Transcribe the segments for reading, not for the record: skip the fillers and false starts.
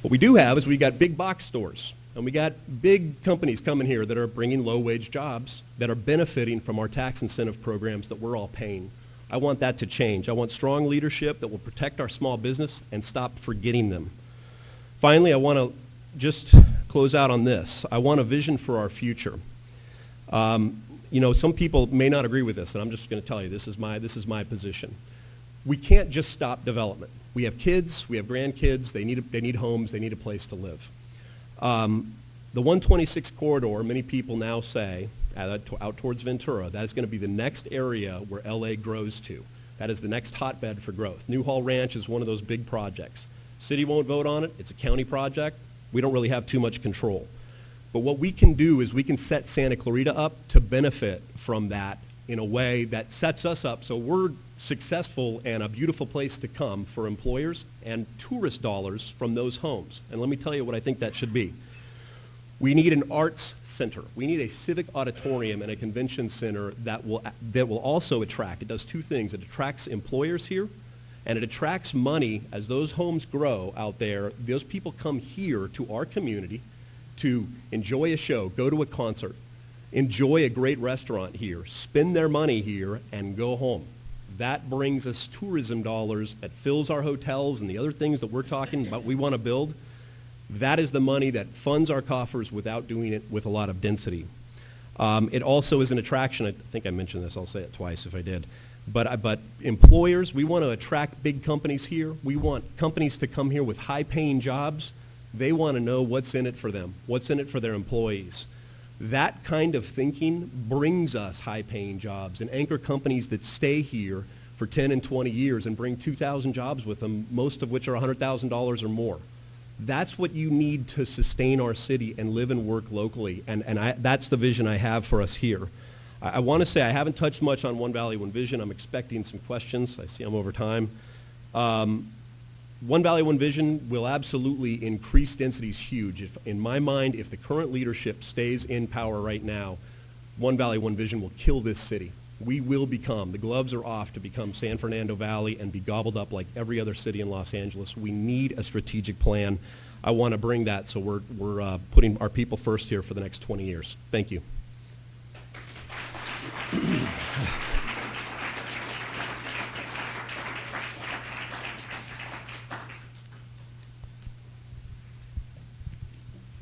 What we do have is we got big box stores, and we got big companies coming here that are bringing low-wage jobs that are benefiting from our tax incentive programs that we're all paying. I want that to change. I want strong leadership that will protect our small business and stop forgetting them. Finally, I want to just close out on this. I want a vision for our future. You know, some people may not agree with this, and I'm just going to tell you, this is my position. We can't just stop development. We have kids, we have grandkids, they need homes, they need a place to live. The 126 corridor, many people now say, out towards Ventura, that is going to be the next area where LA grows to. That is the next hotbed for growth. Newhall Ranch is one of those big projects. City won't vote on it. It's a county project. We don't really have too much control. But what we can do is we can set Santa Clarita up to benefit from that in a way that sets us up so we're successful and a beautiful place to come for employers and tourist dollars from those homes. And let me tell you what I think that should be. We need an arts center. We need a civic auditorium and a convention center that will also attract. It does two things. It attracts employers here, and it attracts money as those homes grow out there. Those people come here to our community to enjoy a show, go to a concert, enjoy a great restaurant here, spend their money here, and go home. That brings us tourism dollars that fills our hotels and the other things that we're talking about we want to build. That is the money that funds our coffers without doing it with a lot of density. It also is an attraction. I think I mentioned this. I'll say it twice if I did. But employers, we want to attract big companies here. We want companies to come here with high-paying jobs. They want to know what's in it for them, what's in it for their employees. That kind of thinking brings us high-paying jobs and anchor companies that stay here for 10 and 20 years and bring 2,000 jobs with them, most of which are $100,000 or more. That's what you need to sustain our city and live and work locally, and that's the vision I have for us here. I want to say I haven't touched much on One Valley, One Vision. I'm expecting some questions. I see I'm over time. One Valley, One Vision will absolutely increase density is huge. In my mind, if the current leadership stays in power right now, One Valley, One Vision will kill this city. We will become, the gloves are off to become San Fernando Valley and be gobbled up like every other city in Los Angeles. We need a strategic plan. I want to bring that, so we're putting our people first here for the next 20 years. Thank you.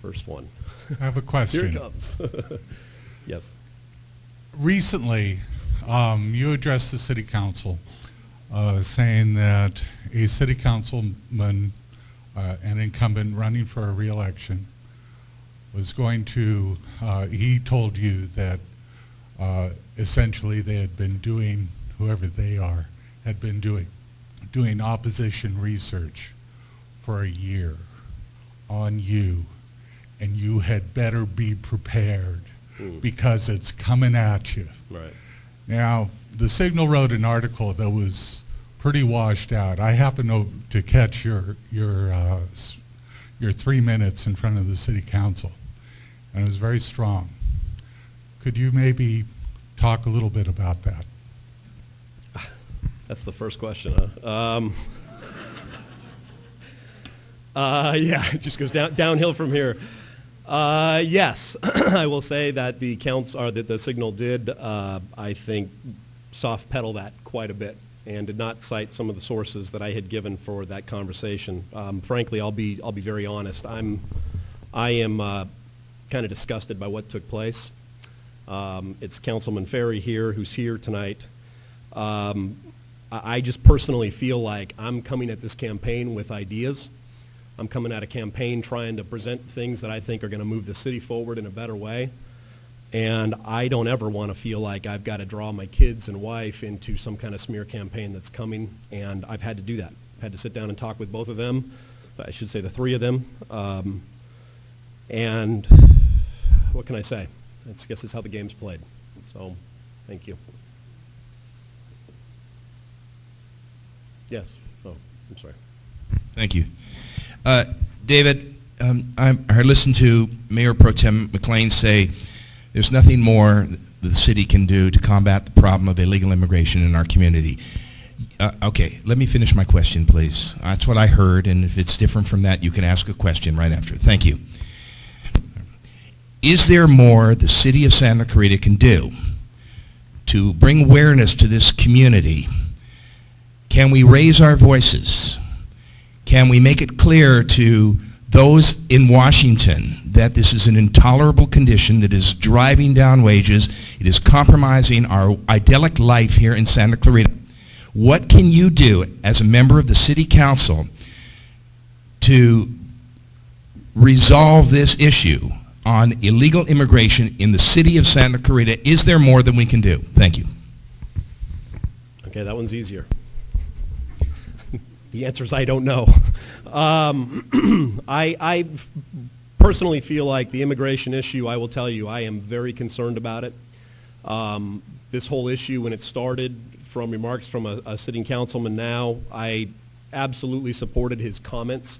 First one. I have a question. Here it comes. Yes. Recently, you addressed the city council saying that a city councilman, an incumbent running for a re-election, was going to, he told you that essentially they had been doing, whoever they are, had been doing opposition research for a year on you, and you had better be prepared because it's coming at you. Right. Now, the Signal wrote an article that was pretty washed out. I happened to catch your 3 minutes in front of the city council, and it was very strong. Could you maybe talk a little bit about that? That's the first question, huh? Yeah, it just goes downhill from here. Yes, I will say that the Signal did, I think, soft pedal that quite a bit and did not cite some of the sources that I had given for that conversation. Frankly, I'll be very honest. I am kind of disgusted by what took place. It's Councilman Ferry here, who's here tonight. I just personally feel like I'm coming at this campaign with ideas. I'm coming at a campaign trying to present things that I think are going to move the city forward in a better way. And I don't ever want to feel like I've got to draw my kids and wife into some kind of smear campaign that's coming. And I've had to do that. I've had to sit down and talk with both of them. I should say the three of them. And what can I say? I guess it's how the game's played. So, thank you. Yes. Oh, I'm sorry. Thank you. David, I listened to Mayor Pro Tem McLean say there's nothing more the city can do to combat the problem of illegal immigration in our community. Okay, let me finish my question, please. That's what I heard, and if it's different from that, you can ask a question right after. Thank you. Is there more the city of Santa Clarita can do to bring awareness to this community? Can we raise our voices? Can we make it clear to those in Washington that this is an intolerable condition that is driving down wages? It is compromising our idyllic life here in Santa Clarita. What can you do as a member of the city council to resolve this issue on illegal immigration in the city of Santa Clarita? Is there more than we can do? Thank you. Okay, that one's easier. The answer is I don't know. I personally feel like the immigration issue, I will tell you, I am very concerned about it. This whole issue, when it started, from remarks from a sitting councilman now, I absolutely supported his comments.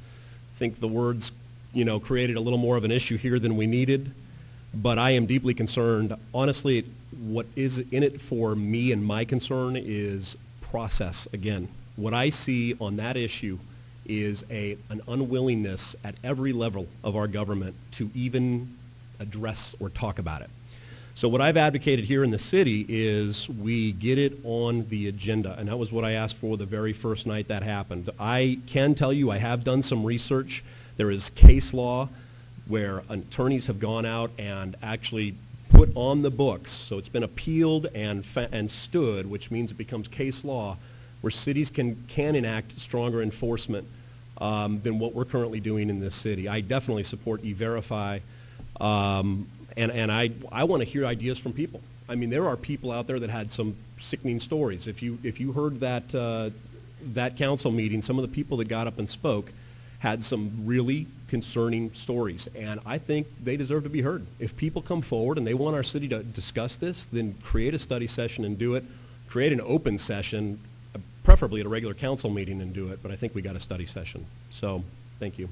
I think the words, created a little more of an issue here than we needed. But I am deeply concerned. Honestly, what is in it for me and my concern is process again. What I see on that issue is an unwillingness at every level of our government to even address or talk about it. So what I've advocated here in the city is we get it on the agenda, and that was what I asked for the very first night that happened. I can tell you I have done some research. There is case law where attorneys have gone out and actually put on the books, so it's been appealed and stood, which means it becomes case law, where cities can enact stronger enforcement than what we're currently doing in this city. I definitely support E-Verify, and I want to hear ideas from people. I mean, there are people out there that had some sickening stories. If you heard that council meeting, some of the people that got up and spoke had some really concerning stories, and I think they deserve to be heard. If people come forward and they want our city to discuss this, then create a study session and do it. Create an open session, preferably at a regular council meeting, and do it, but I think we got a study session. So, thank you.